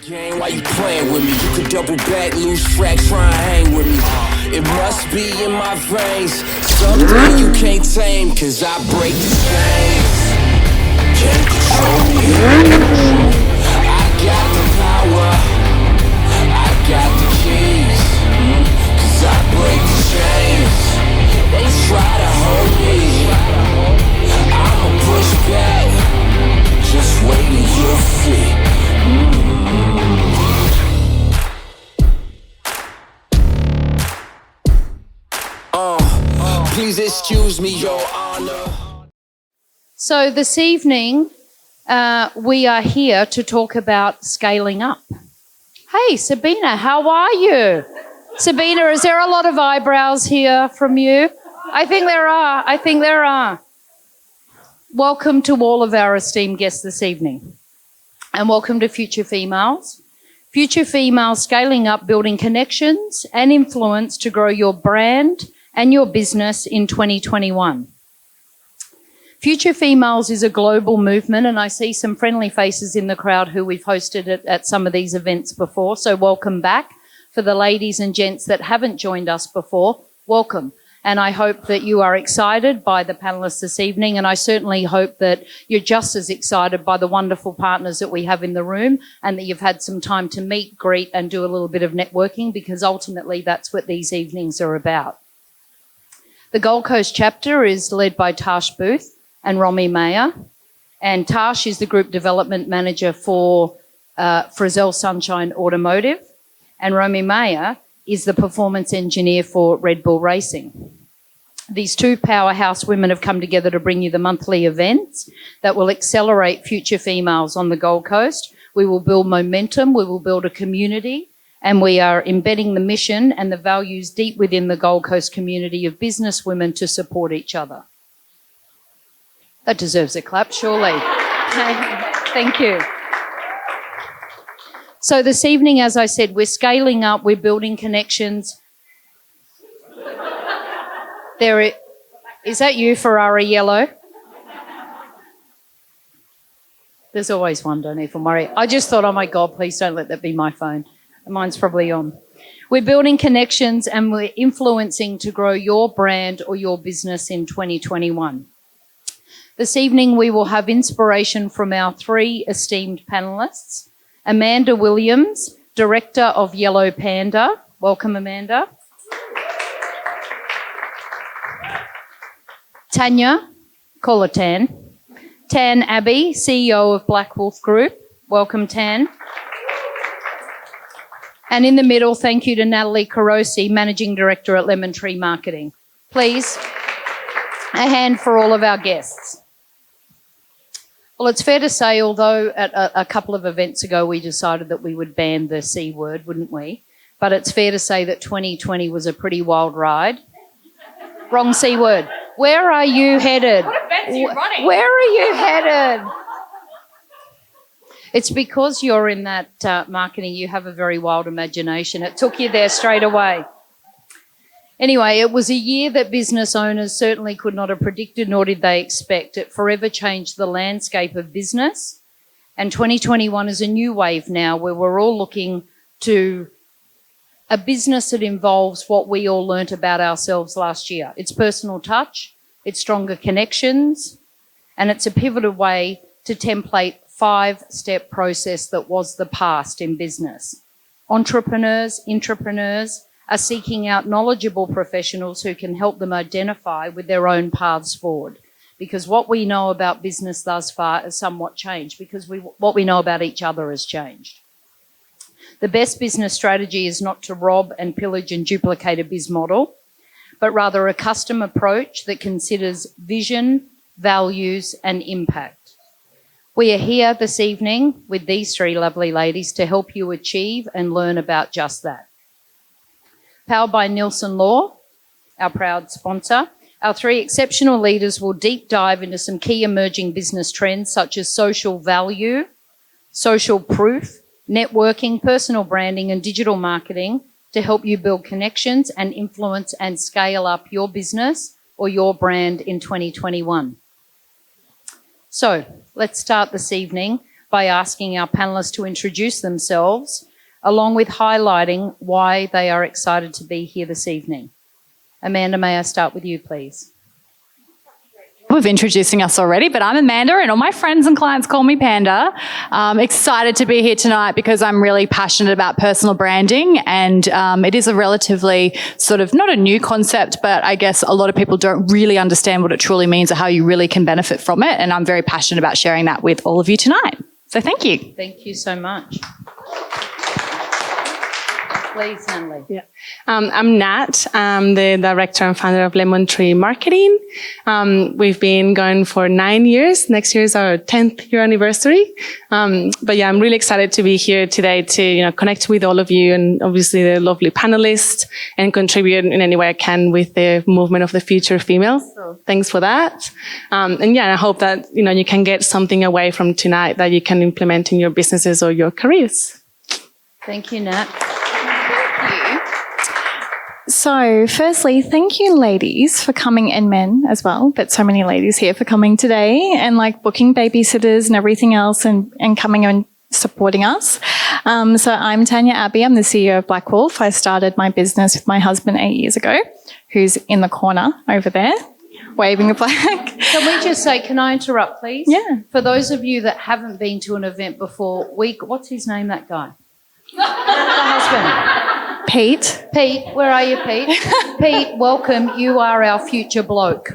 Game, why you playing with me? You could double back, lose track, try and hang with me. It must be in my veins. Something you can't tame, cause I break the chains. Can't control me. I got the power. I got the keys. Cause I break the chains. They try to hold me. I'ma push back. Just wait till you're free. Please excuse me, Your Honor. So this evening, we are here to talk about scaling up. Hey, Sabina, how are you? Sabina, is there a lot of eyebrows here from you? I think there are. Welcome to all of our esteemed guests this evening. And welcome to Future Females. Future Females scaling up, building connections and influence to grow your brand and your business in 2021. Future Females is a global movement, and I see some friendly faces in the crowd who we've hosted at some of these events before, so welcome back. For the ladies and gents that haven't joined us before, welcome. And I hope that you are excited by the panellists this evening, and I certainly hope that you're just as excited by the wonderful partners that we have in the room and that you've had some time to meet, greet, and do a little bit of networking, because ultimately that's what these evenings are about. The Gold Coast chapter is led by Tash Booth and Romy Mayer, and Tash is the Group Development Manager for Frizzell Sunshine Automotive, and Romy Mayer is the Performance Engineer for Red Bull Racing. These two powerhouse women have come together to bring you the monthly events that will accelerate future females on the Gold Coast. We will build momentum, we will build a community, and we are embedding the mission and the values deep within the Gold Coast community of business women to support each other. That deserves a clap, surely. Thank you. So this evening, as I said, we're scaling up, we're building connections. Is that you, Ferrari Yellow? There's always one, don't even worry. I just thought, oh my God, please don't let that be my phone. Mine's probably on. We're building connections and we're influencing to grow your brand or your business in 2021. This evening, we will have inspiration from our three esteemed panellists. Amanda Williams, Director of Yellow Panda. Welcome, Amanda. Tanya, call her Tan. Tan Abbey, CEO of Black Wolf Group. Welcome, Tan. And in the middle, thank you to Natalie Carosi, Managing Director at Lemontree Marketing. Please, a hand for all of our guests. Well, it's fair to say, although at a couple of events ago we decided that we would ban the C word, wouldn't we? But it's fair to say that 2020 was a pretty wild ride. Wrong C word. Where are you headed? What events are you running? Where are you headed? It's because you're in that marketing, you have a very wild imagination. It took you there straight away. Anyway, it was a year that business owners certainly could not have predicted, nor did they expect. It forever changed the landscape of business. And 2021 is a new wave now where we're all looking to a business that involves what we all learnt about ourselves last year. It's personal touch, it's stronger connections, and it's a pivotal way to template 5-step process that was the past in business. Entrepreneurs, intrapreneurs are seeking out knowledgeable professionals who can help them identify with their own paths forward. Because what we know about business thus far has somewhat changed, because what we know about each other has changed. The best business strategy is not to rob and pillage and duplicate a biz model, but rather a custom approach that considers vision, values, and impact. We are here this evening with these three lovely ladies to help you achieve and learn about just that. Powered by Neilson Law, our proud sponsor, our three exceptional leaders will deep dive into some key emerging business trends such as social value, social proof, networking, personal branding, and digital marketing to help you build connections and influence and scale up your business or your brand in 2021. So let's start this evening by asking our panellists to introduce themselves, along with highlighting why they are excited to be here this evening. Amanda, may I start with you, please? Of introducing us already, but I'm Amanda and all my friends and clients call me Panda. Excited to be here tonight because I'm really passionate about personal branding, and it is a relatively sort of not a new concept, but I guess a lot of people don't really understand what it truly means or how you really can benefit from it, and I'm very passionate about sharing that with all of you tonight. So thank you. Thank you so much. Please, Hanley. Yeah. I'm Nat. I'm the director and founder of Lemontree Marketing. We've been going for 9 years. Next year is our 10th year anniversary. But yeah, I'm really excited to be here today to, connect with all of you and obviously the lovely panelists and contribute in any way I can with the movement of the future female. So thanks for that. And I hope that, you can get something away from tonight that you can implement in your businesses or your careers. Thank you, Nat. So, firstly, thank you, ladies, for coming, and men as well, but so many ladies here for coming today and booking babysitters and everything else and coming and supporting us. So I'm Tanya Abbey. I'm the CEO of Black Wolf. I started my business with my husband 8 years ago, who's in the corner over there, waving a flag. Can we just say, can I interrupt, please? Yeah. For those of you that haven't been to an event before, what's his name, that guy? The husband. Pete. Pete, where are you, Pete? Pete, welcome. You are our future bloke.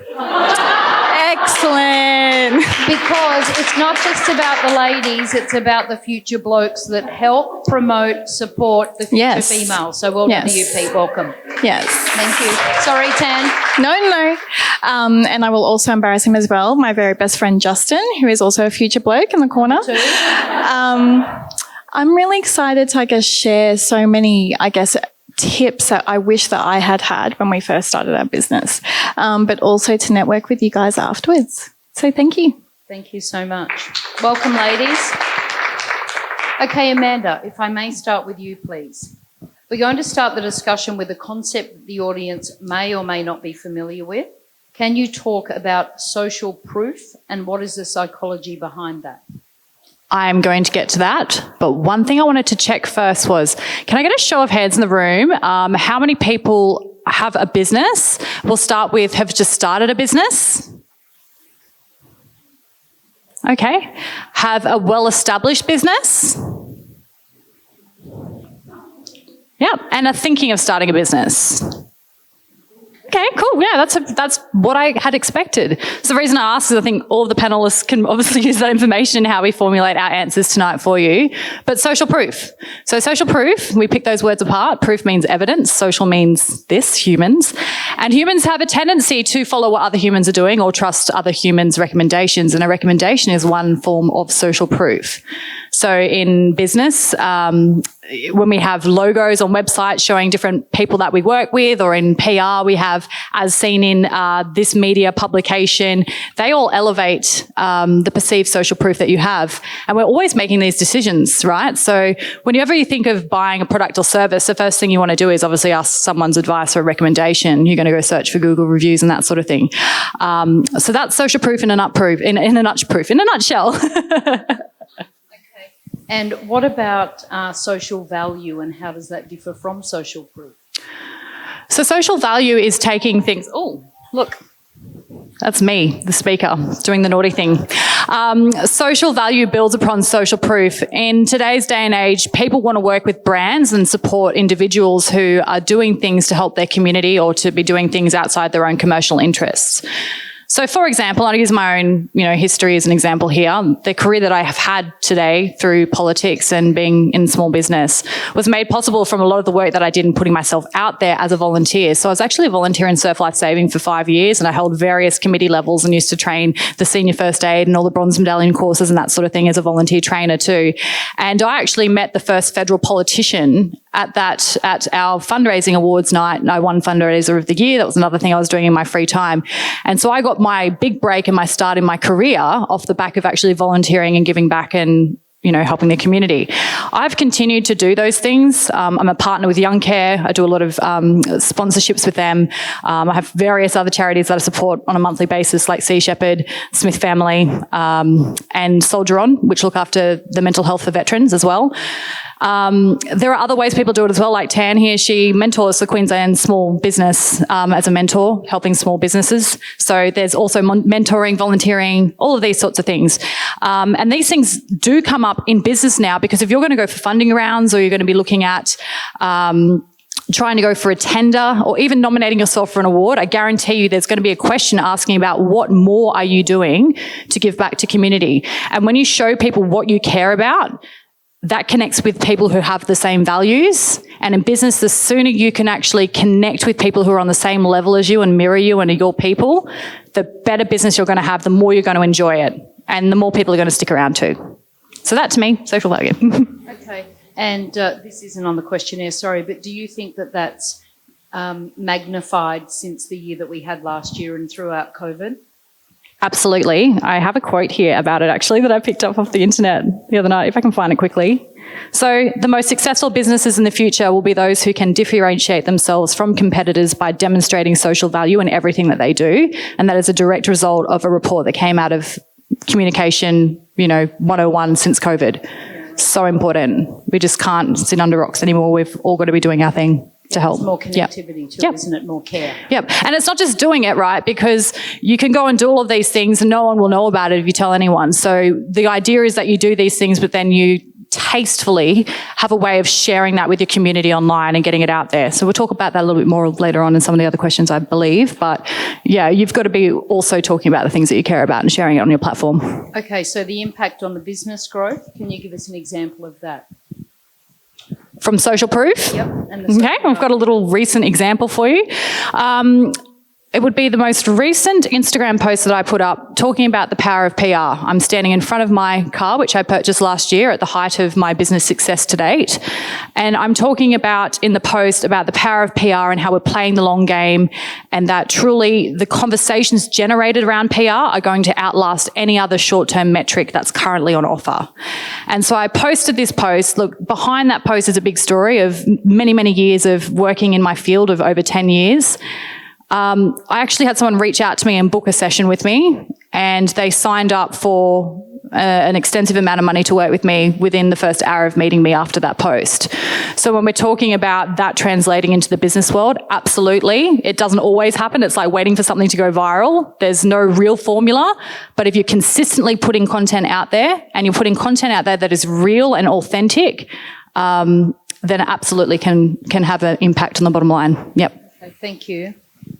Excellent. Because it's not just about the ladies, it's about the future blokes that help, promote, support the future female. So well done to you, Pete. Welcome. Yes. Thank you. Sorry, Tan. No. And I will also embarrass him as well. My very best friend, Justin, who is also a future bloke in the corner. I'm really excited to, share so many, tips that I wish that I had when we first started our business, but also to network with you guys afterwards. So thank you. Thank you so much. Welcome, ladies. Okay, Amanda, if I may start with you, please. We're going to start the discussion with a concept that the audience may or may not be familiar with. Can you talk about social proof and what is the psychology behind that? I'm going to get to that, but one thing I wanted to check first was, can I get a show of hands in the room? How many people have a business? We'll start with have just started a business. Okay. Have a well-established business. Yep, and are thinking of starting a business. Okay, cool. Yeah, that's what I had expected. So the reason I asked is I think all of the panelists can obviously use that information in how we formulate our answers tonight for you. But social proof. So social proof, we pick those words apart. Proof means evidence. Social means this, humans. And humans have a tendency to follow what other humans are doing or trust other humans' recommendations. And a recommendation is one form of social proof. So in business, when we have logos on websites showing different people that we work with, or in PR we have, as seen in this media publication, they all elevate the perceived social proof that you have. And we're always making these decisions, right? So whenever you think of buying a product or service, the first thing you want to do is obviously ask someone's advice or a recommendation. You're going to go search for Google reviews and that sort of thing. So that's social proof in a nutshell. And what about social value, and how does that differ from social proof? So social value is taking things... Oh, look, that's me, the speaker, doing the naughty thing. Social value builds upon social proof. In today's day and age, people want to work with brands and support individuals who are doing things to help their community or to be doing things outside their own commercial interests. So, for example, I'll use my own, history as an example here. The career that I have had today through politics and being in small business was made possible from a lot of the work that I did in putting myself out there as a volunteer. So I was actually a volunteer in surf life saving for 5 years, and I held various committee levels and used to train the senior first aid and all the bronze medallion courses and that sort of thing as a volunteer trainer too. And I actually met the first federal politician at our fundraising awards night. I won fundraiser of the year. That was another thing I was doing in my free time. And so I got my big break and my start in my career off the back of actually volunteering and giving back and, helping the community. I've continued to do those things. I'm a partner with Young Care. I do a lot of sponsorships with them. I have various other charities that I support on a monthly basis, like Sea Shepherd, Smith Family, and Soldier On, which look after the mental health for veterans as well. There are other ways people do it as well, like Tan here. She mentors the Queensland small business as a mentor, helping small businesses. So there's also mentoring, volunteering, all of these sorts of things. And these things do come up in business now, because if you're going to go for funding rounds, or you're going to be looking at trying to go for a tender, or even nominating yourself for an award, I guarantee you there's going to be a question asking about what more are you doing to give back to community. And when you show people what you care about, that connects with people who have the same values. And in business, the sooner you can actually connect with people who are on the same level as you and mirror you and are your people, the better business you're going to have, the more you're going to enjoy it, and the more people are going to stick around too. So that, to me, social value. Okay. And this isn't on the questionnaire, sorry, but do you think that that's magnified since the year that we had last year and throughout COVID? Absolutely. I have a quote here about it, actually, that I picked up off the internet the other night, if I can find it quickly. So, the most successful businesses in the future will be those who can differentiate themselves from competitors by demonstrating social value in everything that they do. And that is a direct result of a report that came out of Communication, 101 since COVID. So important. We just can't sit under rocks anymore. We've all got to be doing our thing to help. There's more connectivity to it, isn't it? More care. Yep. And it's not just doing it, right? Because you can go and do all of these things and no one will know about it if you tell anyone. So the idea is that you do these things, but then you tastefully have a way of sharing that with your community online and getting it out there. So we'll talk about that a little bit more later on in some of the other questions, I believe. But yeah, you've got to be also talking about the things that you care about and sharing it on your platform. Okay, so the impact on the business growth, can you give us an example of that? From social proof? Yep. Okay, I've got a little recent example for you. It would be the most recent Instagram post that I put up talking about the power of PR. I'm standing in front of my car, which I purchased last year at the height of my business success to date. And I'm talking about in the post about the power of PR and how we're playing the long game, and that truly the conversations generated around PR are going to outlast any other short-term metric that's currently on offer. And so I posted this post. Look, behind that post is a big story of many, many years of working in my field of over 10 years. I actually had someone reach out to me and book a session with me, and they signed up for an extensive amount of money to work with me within the first hour of meeting me after that post. So when we're talking about that translating into the business world, absolutely. It doesn't always happen. It's like waiting for something to go viral. There's no real formula. But if you're consistently putting content out there, and you're putting content out there that is real and authentic, then it absolutely can have an impact on the bottom line. Yep. Okay, thank you.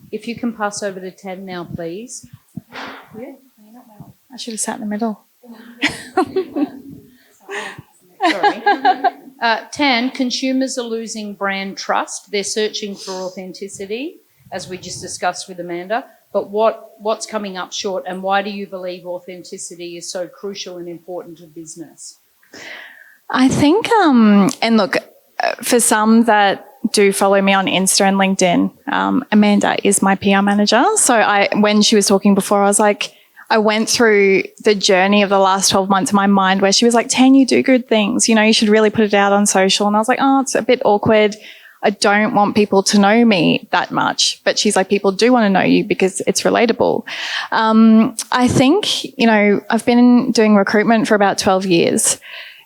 If you can pass over to Tan now, please. Yeah. I should have sat in the middle. Sorry. Tan, consumers are losing brand trust. They're searching for authenticity, as we just discussed with Amanda. But what's coming up short, and why do you believe authenticity is so crucial and important to business? I think, and look, for some that do follow me on Insta and LinkedIn, Amanda is my PR manager. So when she was talking before, I was like, I went through the journey of the last 12 months in my mind where she was like, Tan, you do good things. You should really put it out on social. And I was like, oh, it's a bit awkward. I don't want people to know me that much. But she's like, people do want to know you because it's relatable. I think, I've been doing recruitment for about 12 years,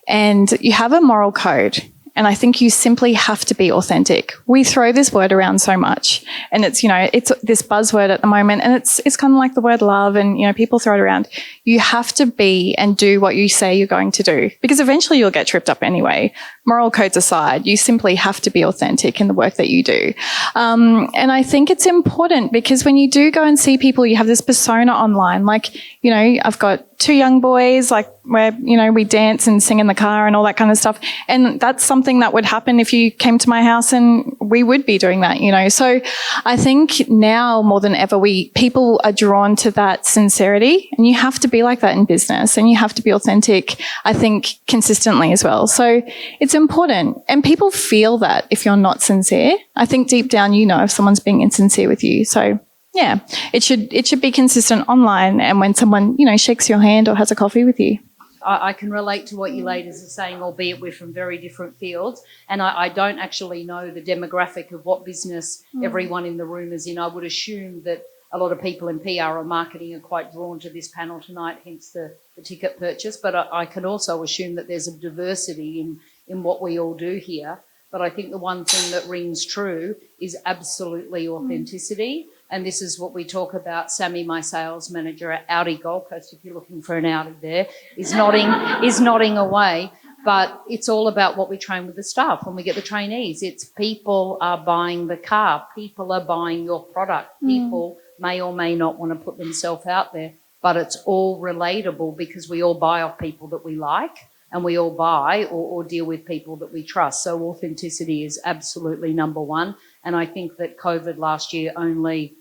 and you have a moral code. And I think you simply have to be authentic. We throw this word around so much, and it's, it's this buzzword at the moment, and it's kind of like the word love, and, people throw it around. You have to be and do what you say you're going to do, because eventually you'll get tripped up anyway. Moral codes aside, you simply have to be authentic in the work that you do. And I think it's important because when you do go and see people, you have this persona online. Like, I've got 2 young boys, like where, we dance and sing in the car and all that kind of stuff. And that's something that would happen if you came to my house, and we would be doing that, So I think now more than ever, people are drawn to that sincerity, and you have to be like that in business, and you have to be authentic, I think, consistently as well. So it's important, and people feel that if you're not sincere. I think deep down, if someone's being insincere with you. So yeah, it should be consistent online, and when someone, shakes your hand or has a coffee with you. I can relate to what you ladies are saying, albeit we're from very different fields. And I don't actually know the demographic of what business everyone in the room is in. I would assume that a lot of people in PR or marketing are quite drawn to this panel tonight, hence the ticket purchase. But I can also assume that there's a diversity in what we all do here. But I think the one thing that rings true is absolutely authenticity. And this is what we talk about. Sammy, my sales manager at Audi Gold Coast, if you're looking for an Audi there, is nodding away. But it's all about what we train with the staff when we get the trainees. It's people are buying the car. People are buying your product. People may or may not want to put themselves out there, but it's all relatable because we all buy off people that we like, and we all buy or deal with people that we trust. So authenticity is absolutely number one. And I think that COVID last year only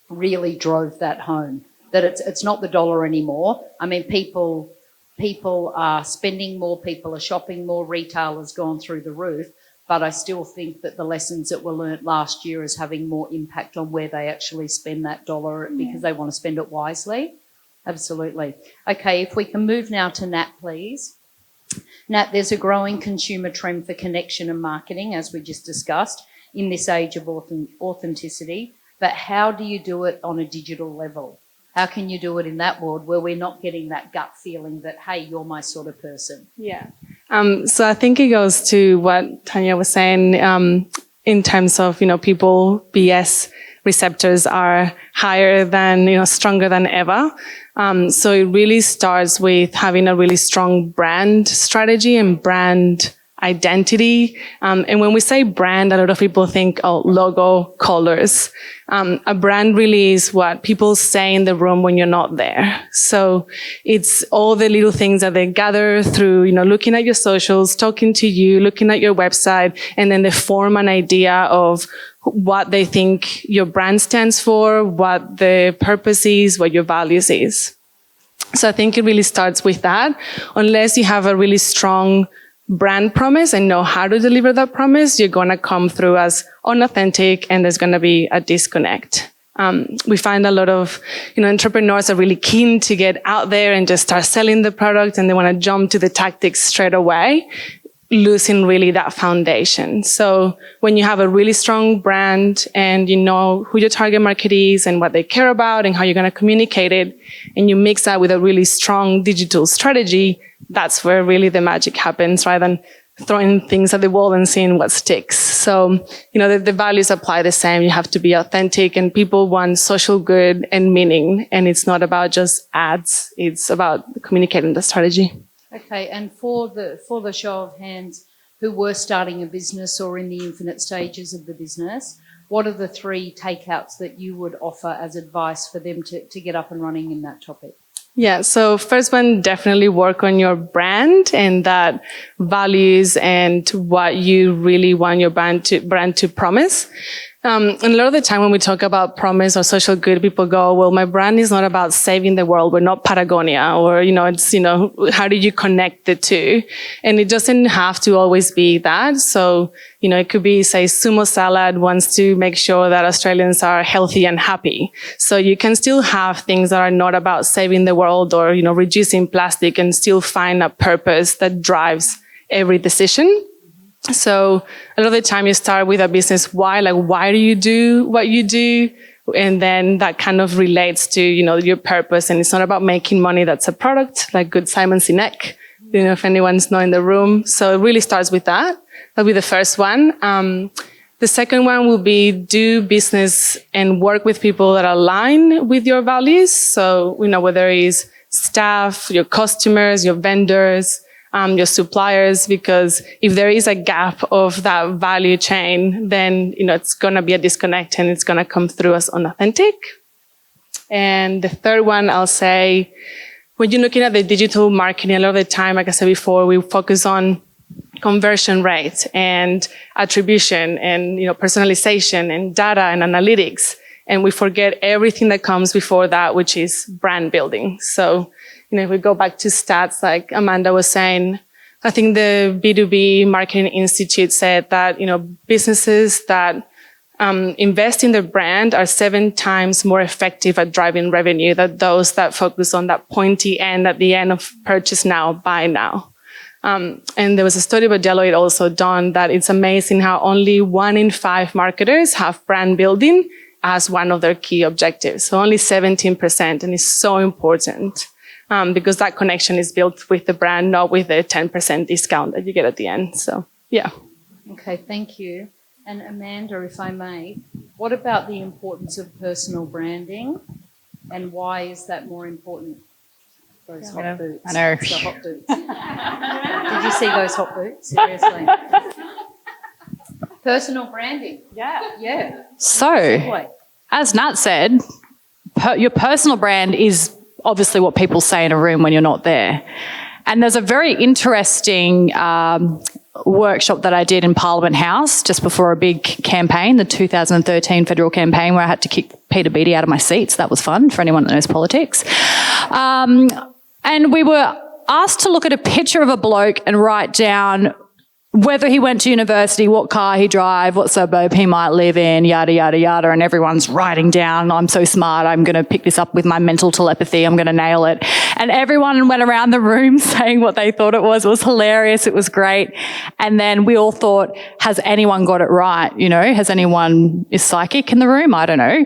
really drove that home, that it's not the dollar anymore. I mean, people are spending more, people are shopping more, retail has gone through the roof. But I still think that the lessons that were learnt last year is having more impact on where they actually spend that dollar because they want to spend it wisely. Absolutely. Okay, if we can move now to Nat, please. Nat, there's a growing consumer trend for connection and marketing, as we just discussed, in this age of authenticity. But how do you do it on a digital level? How can you do it in that world where we're not getting that gut feeling that, hey, you're my sort of person? Yeah. So I think it goes to what Tanya was saying in terms of, people, BS receptors are higher than, stronger than ever. So it really starts with having a really strong brand strategy and brand identity. And when we say brand, a lot of people think, logo, colors. A brand really is what people say in the room when you're not there. So it's all the little things that they gather through, looking at your socials, talking to you, looking at your website, and then they form an idea of what they think your brand stands for, what the purpose is, what your values is. So I think it really starts with that. Unless you have a really strong brand promise and know how to deliver that promise, you're going to come through as unauthentic and there's going to be a disconnect. We find a lot of, entrepreneurs are really keen to get out there and just start selling the product, and they want to jump to the tactics straight away, losing really that foundation. So when you have a really strong brand and you know who your target market is and what they care about and how you're going to communicate it, and you mix that with a really strong digital strategy, that's where really the magic happens, rather than throwing things at the wall and seeing what sticks. So, the values apply the same. You have to be authentic, and people want social good and meaning. And it's not about just ads. It's about communicating the strategy. Okay, and for the show of hands who were starting a business or in the infinite stages of the business, what are the 3 takeouts that you would offer as advice for them to get up and running in that topic? Yeah, so first one, definitely work on your brand and that values and what you really want your brand to promise. And a lot of the time when we talk about promise or social good, people go, well, my brand is not about saving the world. We're not Patagonia, or, how do you connect the two? And it doesn't have to always be that. So, it could be, say, Sumo Salad wants to make sure that Australians are healthy and happy. So you can still have things that are not about saving the world or, reducing plastic, and still find a purpose that drives every decision. So a lot of the time you start with a business why, like why do you do what you do? And then that kind of relates to, your purpose. And it's not about making money. That's a product, like good Simon Sinek, if anyone's not in the room. So it really starts with that. That'll be the first one. The second one will be do business and work with people that align with your values. So, whether it's staff, your customers, your vendors, your suppliers, because if there is a gap of that value chain, then, it's going to be a disconnect and it's going to come through as unauthentic. And the third one, I'll say, when you're looking at the digital marketing, a lot of the time, like I said before, we focus on conversion rate and attribution and, personalization and data and analytics. And we forget everything that comes before that, which is brand building. So, if we go back to stats, like Amanda was saying, I think the B2B Marketing Institute said that, businesses that invest in their brand are 7 times more effective at driving revenue than those that focus on that pointy end at the end of purchase now, buy now. And there was a study by Deloitte also done that it's amazing how only 1 in 5 marketers have brand building as one of their key objectives. So only 17%, and it's so important because that connection is built with the brand, not with the 10% discount that you get at the end. So, yeah. Okay, thank you. And Amanda, if I may, what about the importance of personal branding, and why is that more important? Those hot boots. I know. It's the hot boots. Did you see those hot boots? Seriously. Personal branding. Yeah. So, Segue. as Nat said, your personal brand is obviously what people say in a room when you're not there. And there's a very interesting workshop that I did in Parliament House just before a big campaign, the 2013 federal campaign, where I had to kick Peter Beattie out of my seats. That was fun for anyone that knows politics. And we were asked to look at a picture of a bloke and write down whether he went to university, what car he drive, what suburb he might live in, yada, yada, yada. And everyone's writing down, I'm so smart, I'm going to pick this up with my mental telepathy, I'm going to nail it. And everyone went around the room saying what they thought it was. It was hilarious. It was great. And then we all thought, has anyone got it right? You know, has anyone is psychic in the room? I don't know.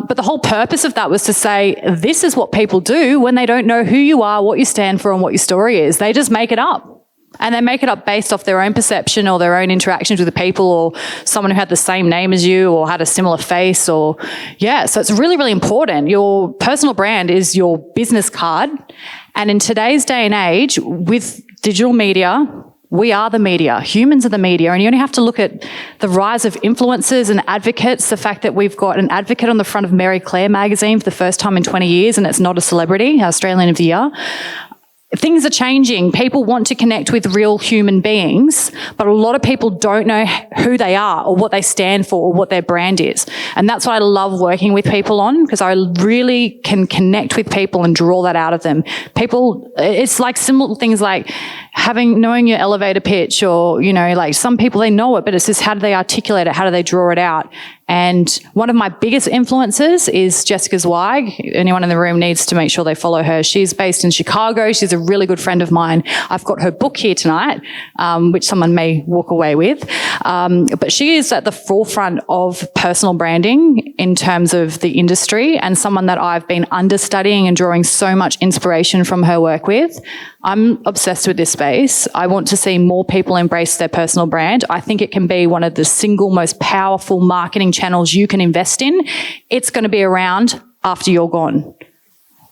But the whole purpose of that was to say, this is what people do when they don't know who you are, what you stand for, and what your story is. They just make it up. And they make it up based off their own perception or their own interactions with the people, or someone who had the same name as you or had a similar face, or, yeah. So it's really, really important. Your personal brand is your business card. And in today's day and age, with digital media, we are the media. Humans are the media. And you only have to look at the rise of influencers and advocates, the fact that we've got an advocate on the front of Mary Claire magazine for the first time in 20 years, and it's not a celebrity, Australian of the Year. Things are changing. People want to connect with real human beings, but a lot of people don't know who they are or what they stand for or what their brand is. And that's what I love working with people on, because I really can connect with people and draw that out of them. People, it's like simple things like knowing your elevator pitch, or, you know, like some people, they know it, but it's just how do they articulate it? How do they draw it out? And one of my biggest influences is Jessica Zweig. Anyone in the room needs to make sure they follow her. She's based in Chicago. She's a really good friend of mine. I've got her book here tonight, which someone may walk away with. But she is at the forefront of personal branding in terms of the industry, and someone that I've been understudying and drawing so much inspiration from her work with. I'm obsessed with this space. I want to see more people embrace their personal brand. I think it can be one of the single most powerful marketing channels you can invest in. It's going to be around after you're gone.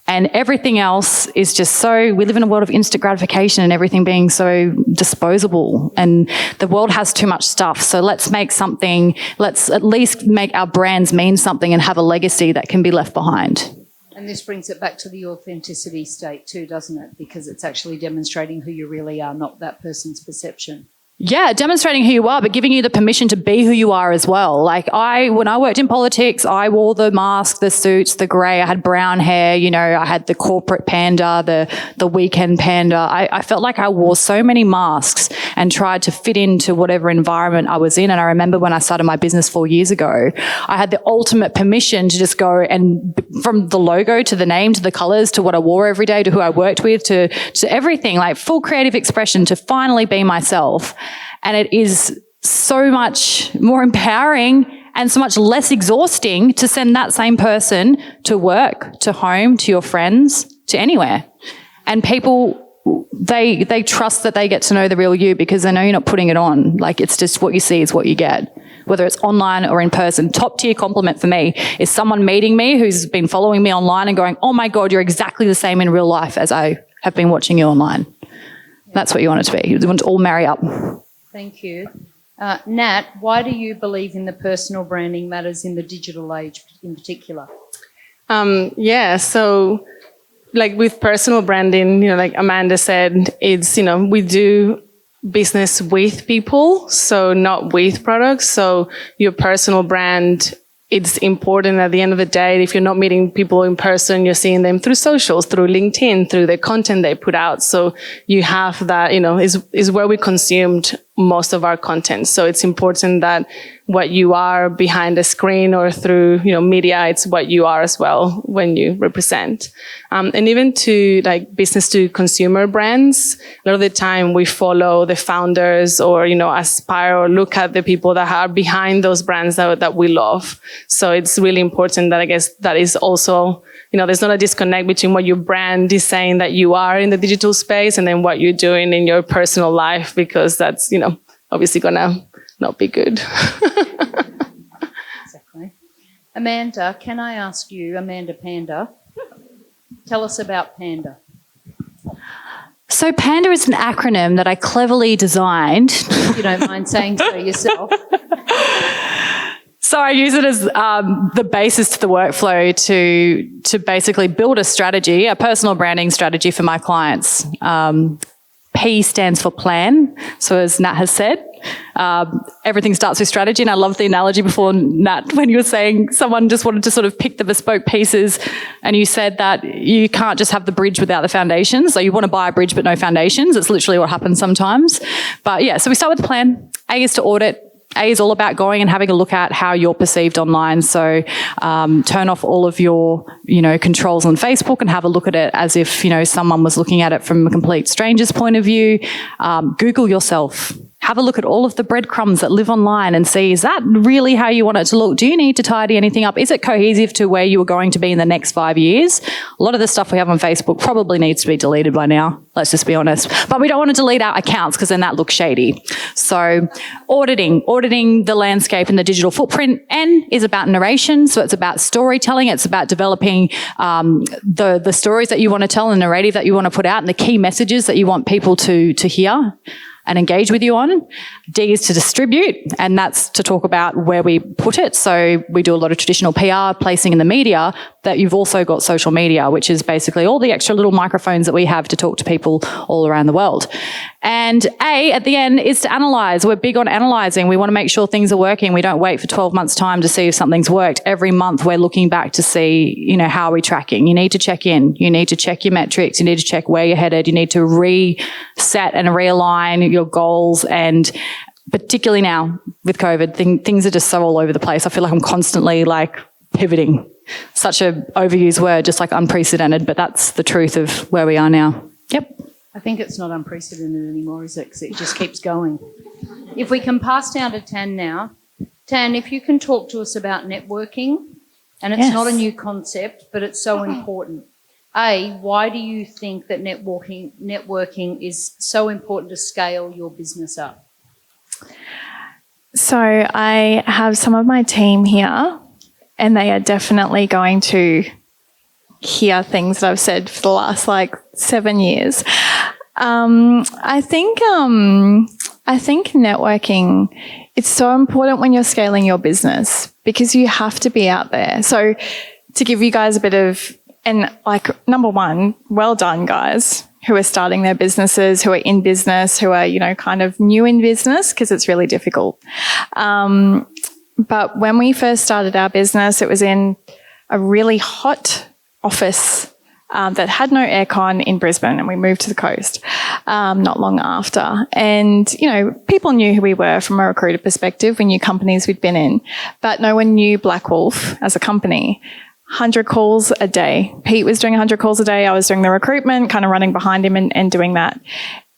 And everything else is just so, we live in a world of instant gratification and everything being so disposable, and the world has too much stuff. So let's make something, let's at least make our brands mean something and have a legacy that can be left behind. And this brings it back to the authenticity state too, doesn't it? Because it's actually demonstrating who you really are, not that person's perception. Yeah, demonstrating who you are, but giving you the permission to be who you are as well. Like when I worked in politics, I wore the mask, the suits, the grey. I had brown hair, you know, I had the corporate panda, the weekend panda. I felt like I wore so many masks and tried to fit into whatever environment I was in. And I remember when I started my business 4 years ago, I had the ultimate permission to just go, and from the logo to the name to the colours to what I wore every day to who I worked with to everything, like full creative expression, to finally be myself. And it is so much more empowering and so much less exhausting to send that same person to work, to home, to your friends, to anywhere. And people, they trust that they get to know the real you because they know you're not putting it on. Like, it's just what you see is what you get, whether it's online or in person. Top tier compliment for me is someone meeting me who's been following me online and going, oh my God, you're exactly the same in real life as I have been watching you online. That's what you want it to be. You want to all marry up. Thank you. Nat, why do you believe in the personal branding matters in the digital age in particular? So like with personal branding, you know, like Amanda said, it's, you know, we do business with people, so not with products. So your personal brand, it's important at the end of the day. If you're not meeting people in person, you're seeing them through socials, through LinkedIn, through the content they put out. So you have that, you know, is where we consumed most of our content. So it's important that what you are behind the screen or through, media, it's what you are as well when you represent. And even to like business to consumer brands, a lot of the time we follow the founders or, aspire or look at the people that are behind those brands that we love. So it's really important that I guess that is also, there's not a disconnect between what your brand is saying that you are in the digital space and then what you're doing in your personal life, because that's, obviously gonna not be good. Exactly. Amanda, can I ask you, Amanda Panda, tell us about Panda. So PANDA is an acronym that I cleverly designed. If you don't mind saying so yourself. So I use it as the basis to the workflow to basically build a strategy, a personal branding strategy for my clients. P stands for plan. So as Nat has said, everything starts with strategy. And I love the analogy before, Nat, when you were saying someone just wanted to sort of pick the bespoke pieces, and you said that you can't just have the bridge without the foundations. So you want to buy a bridge but no foundations. It's literally what happens sometimes. But yeah, so we start with the plan. A is to audit. A is all about going and having a look at how you're perceived online. So turn off all of your, controls on Facebook and have a look at it as if, someone was looking at it from a complete stranger's point of view. Google yourself. Have a look at all of the breadcrumbs that live online and see, is that really how you want it to look? Do you need to tidy anything up? Is it cohesive to where you are going to be in the next 5 years? A lot of the stuff we have on Facebook probably needs to be deleted by now. Let's just be honest. But we don't want to delete our accounts because then that looks shady. So auditing the landscape and the digital footprint. N is about narration. So it's about storytelling. It's about developing the stories that you want to tell, the narrative that you want to put out, and the key messages that you want people to hear and engage with you on. D is to distribute, and that's to talk about where we put it. So we do a lot of traditional PR placing in the media, that you've also got social media, which is basically all the extra little microphones that we have to talk to people all around the world. And A at the end is to analyze. We're big on analyzing. We want to make sure things are working. We don't wait for 12 months' time to see if something's worked. Every month we're looking back to see, how are we tracking. You need to check in. You need to check your metrics. You need to check where you're headed. You need to reset and realign your goals. And particularly now with COVID, things are just so all over the place. I feel like I'm constantly pivoting. Such a overused word, just like unprecedented, but that's the truth of where we are now. Yep. I think it's not unprecedented anymore, is it? Because it just keeps going. If we can pass down to Tan now. Tan, if you can talk to us about networking, and it's not a new concept, but it's so important. A, why do you think that networking is so important to scale your business up? So I have some of my team here, and they are definitely going to hear things that I've said for the last 7 years. I think networking, it's so important when you're scaling your business because you have to be out there. So to give you guys a bit of, number one, well done guys who are starting their businesses, who are in business, who are, kind of new in business, because it's really difficult. But when we first started our business, it was in a really hot office that had no aircon in Brisbane, and we moved to the coast not long after. And, people knew who we were from a recruiter perspective. We knew companies we'd been in, but no one knew Black Wolf as a company. 100 calls a day. Pete was doing 100 calls a day. I was doing the recruitment, kind of running behind him and doing that.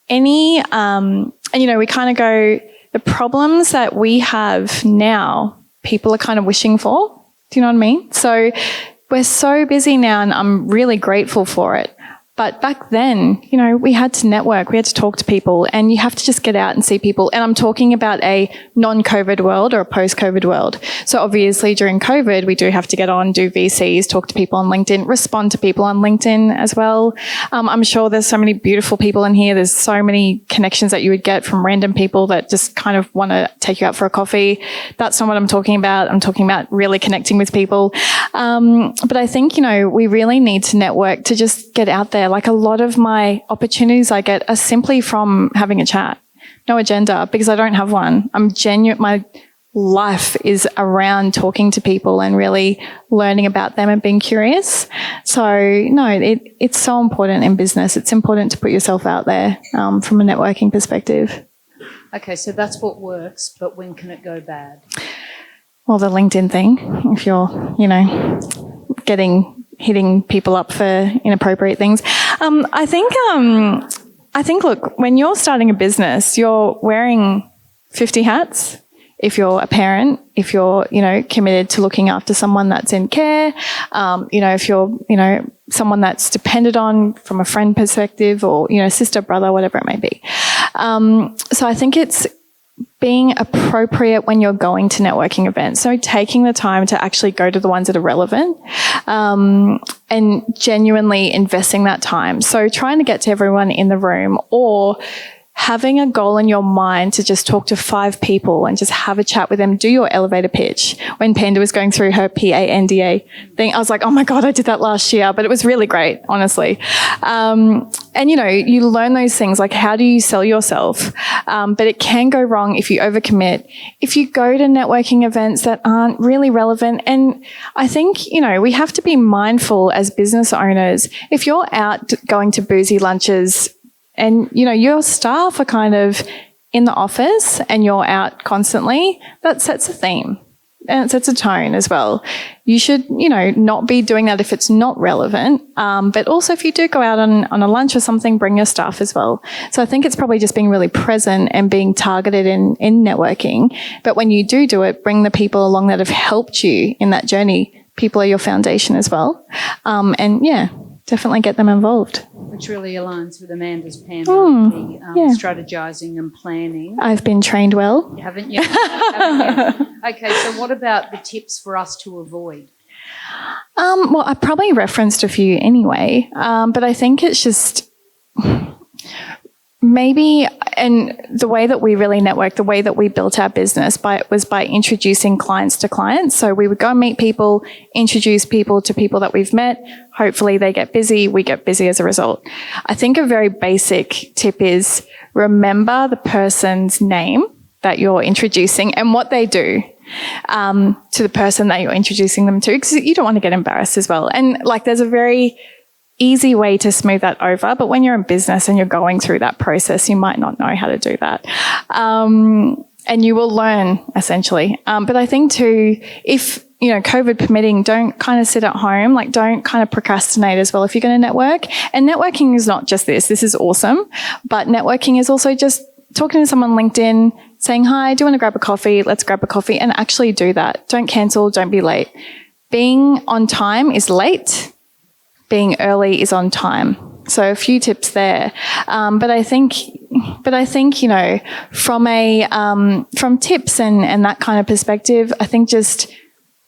We kind of go, the problems that we have now, people are kind of wishing for. Do you know what I mean? So we're so busy now, and I'm really grateful for it. But back then, we had to network, we had to talk to people, and you have to just get out and see people. And I'm talking about a non-COVID world or a post-COVID world. So obviously during COVID, we do have to get on, do VCs, talk to people on LinkedIn, respond to people on LinkedIn as well. I'm sure there's so many beautiful people in here. There's so many connections that you would get from random people that just kind of want to take you out for a coffee. That's not what I'm talking about. I'm talking about really connecting with people. But I think, we really need to network to just get out there. A lot of my opportunities I get are simply from having a chat. No agenda, because I don't have one. I'm genuine. My life is around talking to people and really learning about them and being curious. So, no, it's so important in business. It's important to put yourself out there from a networking perspective. Okay, so that's what works, but when can it go bad? Well, the LinkedIn thing, if you're, hitting people up for inappropriate things. I think, look, when you're starting a business, you're wearing 50 hats. If you're a parent, if you're, committed to looking after someone that's in care, if you're, someone that's depended on from a friend perspective or, sister, brother, whatever it may be. So I think it's being appropriate when you're going to networking events. So taking the time to actually go to the ones that are relevant, and genuinely investing that time. So trying to get to everyone in the room, or having a goal in your mind to just talk to 5 people and just have a chat with them, do your elevator pitch. When Panda was going through her PANDA thing, I was like, oh my God, I did that last year, but it was really great, honestly. And you learn those things, like how do you sell yourself? But it can go wrong if you overcommit, if you go to networking events that aren't really relevant. And I think, we have to be mindful as business owners. If you're out going to boozy lunches and, your staff are kind of in the office and you're out constantly, that sets a theme and it sets a tone as well. You should, not be doing that if it's not relevant. But also if you do go out on a lunch or something, bring your staff as well. So I think it's probably just being really present and being targeted in networking. But when you do it, bring the people along that have helped you in that journey. People are your foundation as well. Definitely get them involved. Which really aligns with Amanda's panel, the strategizing and planning. I've been trained well. Haven't you? Haven't you? Okay, so what about the tips for us to avoid? Well, I probably referenced a few anyway, but I think it's just maybe, and the way that we really networked, the way that we built our business was by introducing clients to clients. So we would go and meet people, introduce people to people that we've met. Hopefully they get busy, we get busy as a result. I think a very basic tip is remember the person's name that you're introducing and what they do to the person that you're introducing them to, because you don't want to get embarrassed as well. And there's a very easy way to smooth that over, but when you're in business and you're going through that process, you might not know how to do that. And you will learn, essentially. But I think too, if, COVID permitting, don't kind of sit at home, don't kind of procrastinate as well if you're going to network. And networking is not just this is awesome, but networking is also just talking to someone on LinkedIn, saying, hi, do you want to grab a coffee? Let's grab a coffee, and actually do that. Don't cancel, don't be late. Being on time is late. Being early is on time. So a few tips there. But I think, from tips and that kind of perspective, I think just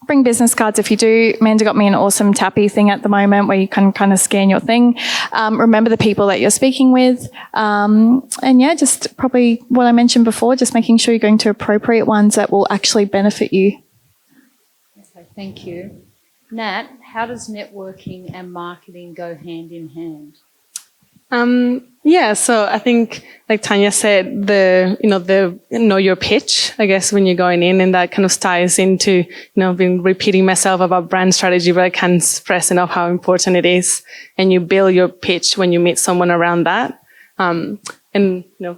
bring business cards if you do. Amanda got me an awesome tappy thing at the moment where you can kind of scan your thing. Remember the people that you're speaking with. Just probably what I mentioned before, just making sure you're going to appropriate ones that will actually benefit you. Okay, thank you. Nat, how does networking and marketing go hand in hand? So I think, like Tanya said, the know your pitch, I guess, when you're going in, and that kind of ties into, I've been repeating myself about brand strategy, but I can't stress enough how important it is. And you build your pitch when you meet someone around that. And,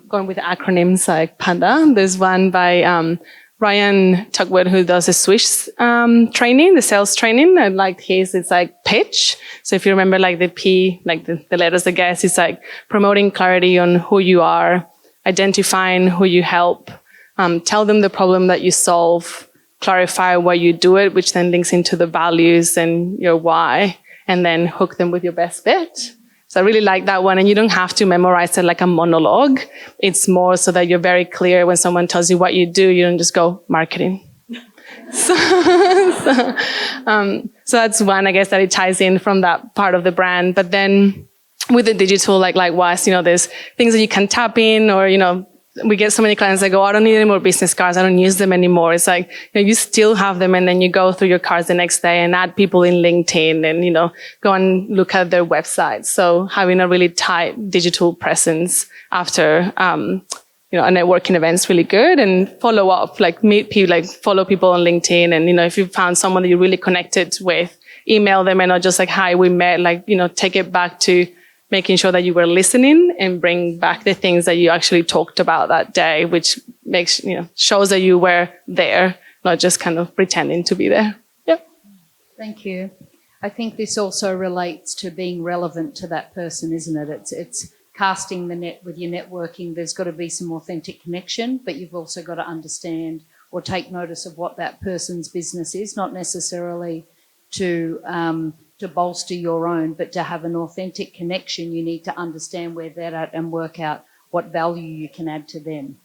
going with acronyms like PANDA, there's one by, Ryan Tuckwood, who does the Swish training, the sales training, and his, it's pitch. So if you remember the P, the letters, I guess, it's promoting clarity on who you are, identifying who you help, tell them the problem that you solve, clarify why you do it, which then links into the values and your why, and then hook them with your best bit. So I really like that one. And you don't have to memorize it like a monologue. It's more so that you're very clear when someone tells you what you do. You don't just go marketing. So that's one, I guess, that it ties in from that part of the brand. But then with the digital, likewise, there's things that you can tap in, or, we get so many clients that go, I don't need any more business cards. I don't use them anymore. It's you still have them, and then you go through your cards the next day and add people in LinkedIn and, go and look at their website. So having a really tight digital presence after, a networking event is really good, and follow up, meet people, follow people on LinkedIn. And, if you found someone that you're really connected with, email them and not just hi, we met, take it back to making sure that you were listening and bring back the things that you actually talked about that day, which makes, shows that you were there, not just kind of pretending to be there. Yep. Thank you. I think this also relates to being relevant to that person, isn't it? It's casting the net with your networking. There's got to be some authentic connection, but you've also got to understand or take notice of what that person's business is, not necessarily to bolster your own, but to have an authentic connection, you need to understand where they're at and work out what value you can add to them.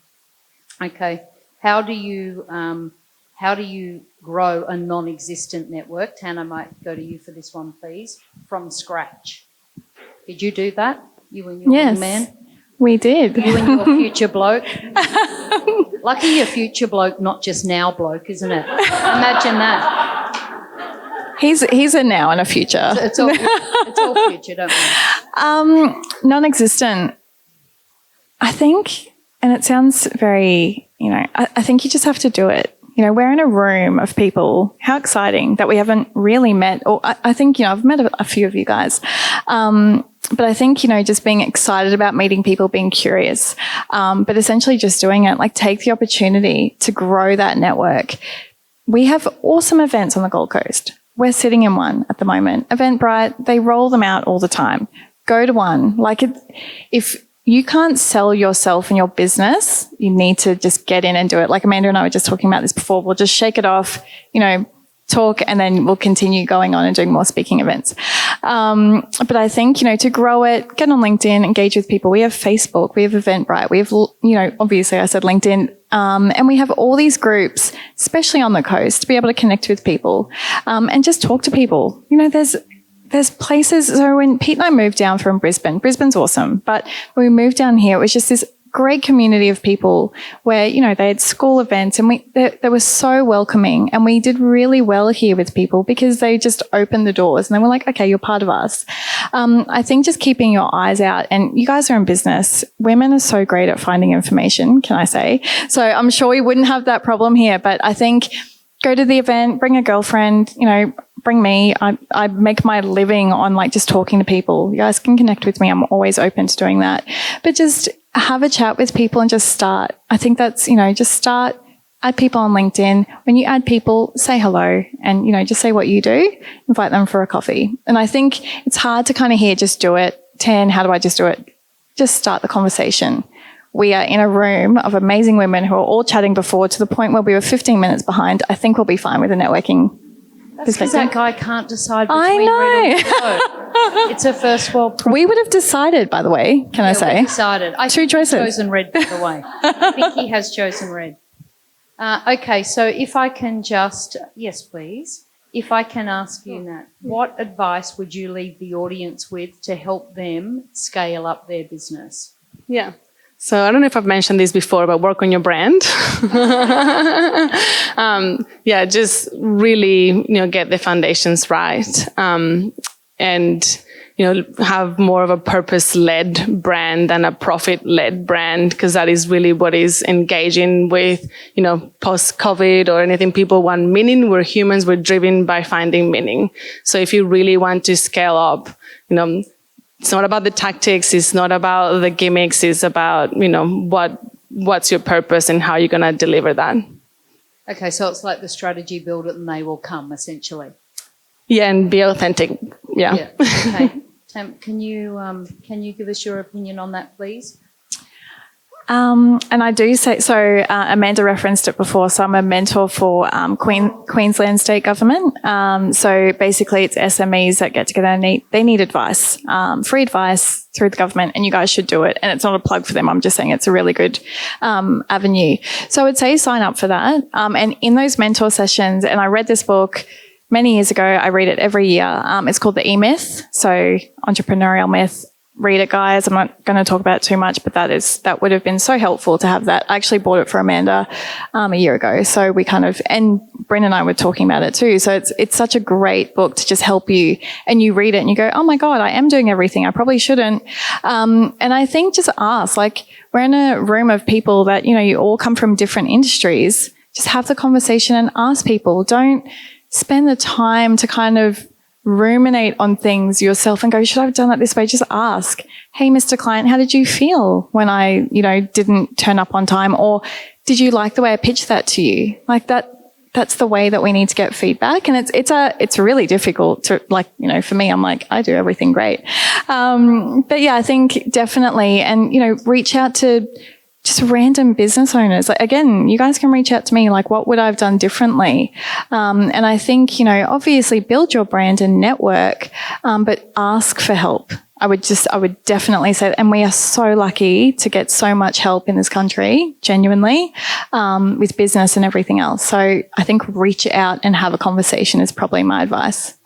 Okay, how do you grow a non-existent network? Tana, might go to you for this one, please. From scratch. Did you do that? You and your young man? We did. You and your future bloke? Lucky your future bloke, not just now bloke, isn't it? Imagine that. He's a now and a future. It's all future, don't we? Non-existent. I think, and it sounds very, I think you just have to do it. We're in a room of people. How exciting that we haven't really met. Or I think, I've met a few of you guys. But I think, just being excited about meeting people, being curious, but essentially just doing it, like take the opportunity to grow that network. We have awesome events on the Gold Coast. We're sitting in one at the moment. Eventbrite, they roll them out all the time. Go to one. If you can't sell yourself and your business, you need to just get in and do it. Like Amanda and I were just talking about this before. We'll just shake it off, talk, and then we'll continue going on and doing more speaking events. But I think, to grow it, get on LinkedIn, engage with people. We have Facebook, we have Eventbrite, we have, obviously I said LinkedIn, and we have all these groups, especially on the coast, to be able to connect with people, and just talk to people. There's places, so when Pete and I moved down from Brisbane's awesome, but when we moved down here, it was just this great community of people where, they had school events and they were so welcoming, and we did really well here with people because they just opened the doors and they were like, okay, you're part of us. I think just keeping your eyes out, and you guys are in business. Women are so great at finding information, can I say? So I'm sure we wouldn't have that problem here, but I think go to the event, bring a girlfriend, bring me. I make my living on just talking to people. You guys can connect with me. I'm always open to doing that. But just have a chat with people and just start. I think that's, just start, add people on LinkedIn. When you add people, say hello and, just say what you do, invite them for a coffee. And I think it's hard to kind of hear, just do it. How do I just do it? Just start the conversation. We are in a room of amazing women who are all chatting before to the point where we were 15 minutes behind. I think we'll be fine with the networking. That's because that guy can't decide between I know. red or blue. It's a first world problem. We would have decided, by the way, I say? We decided. I Two think choices. He's chosen red, by the way. I think he has chosen red. Okay, so if I can just, yes, please. If I can ask you, Nat, what advice would you leave the audience with to help them scale up their business? Yeah. So I don't know if I've mentioned this before, but work on your brand. Just really, get the foundations right. And, have more of a purpose-led brand than a profit-led brand, because that is really what is engaging with, post-COVID or anything. People want meaning. We're humans. We're driven by finding meaning. So if you really want to scale up, it's not about the tactics. It's not about the gimmicks. It's about, what's your purpose and how you're going to deliver that. Okay, so it's like the strategy, build it and they will come, essentially. Yeah, and be authentic. Yeah. Okay. Tam, can you give us your opinion on that, please? And I do say, so Amanda referenced it before, so I'm a mentor for Queensland State Government. So basically it's SMEs that get together and they need advice, free advice through the government, and you guys should do it. And it's not a plug for them. I'm just saying it's a really good avenue. So I would say sign up for that. And in those mentor sessions, and I read this book many years ago, I read it every year. It's called The E-Myth, so entrepreneurial myth. Read it, guys. I'm not going to talk about it too much, but that would have been so helpful to have that. I actually bought it for Amanda a year ago. So we and Bryn and I were talking about it too. So it's such a great book to just help you, and you read it and you go, oh my God, I am doing everything. I probably shouldn't. And I think just ask, we're in a room of people that, you all come from different industries. Just have the conversation and ask people. Don't spend the time to kind of ruminate on things yourself and go, should I have done it this way? Just ask, hey, Mr. Client, how did you feel when I, didn't turn up on time? Or did you like the way I pitched that to you? Like that's the way that we need to get feedback. And it's really difficult to, for me, I'm like, I do everything great. But yeah, I think definitely, and, reach out to just random business owners. Like, again, you guys can reach out to me, like, what would I have done differently? And I think, obviously build your brand and network, but ask for help. I would definitely say that. And we are so lucky to get so much help in this country, genuinely, with business and everything else. So I think reach out and have a conversation is probably my advice.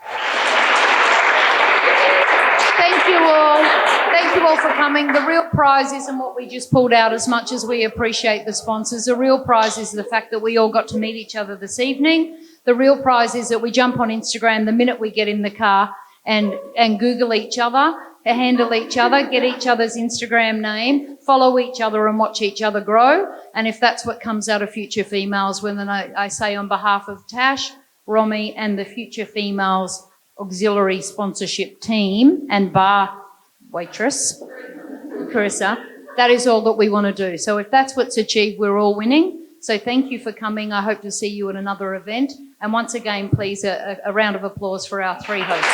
Thank you all. Thank you all for coming. The real prize isn't what we just pulled out, as much as we appreciate the sponsors. The real prize is the fact that we all got to meet each other this evening. The real prize is that we jump on Instagram the minute we get in the car and Google each other, handle each other, get each other's Instagram name, follow each other and watch each other grow. And if that's what comes out of Future Females, then I say on behalf of Tash, Romy and the Future Females Auxiliary Sponsorship Team and bar waitress, Carissa, that is all that we want to do. So if that's what's achieved, we're all winning. So thank you for coming. I hope to see you at another event. And once again, please, a round of applause for our three hosts.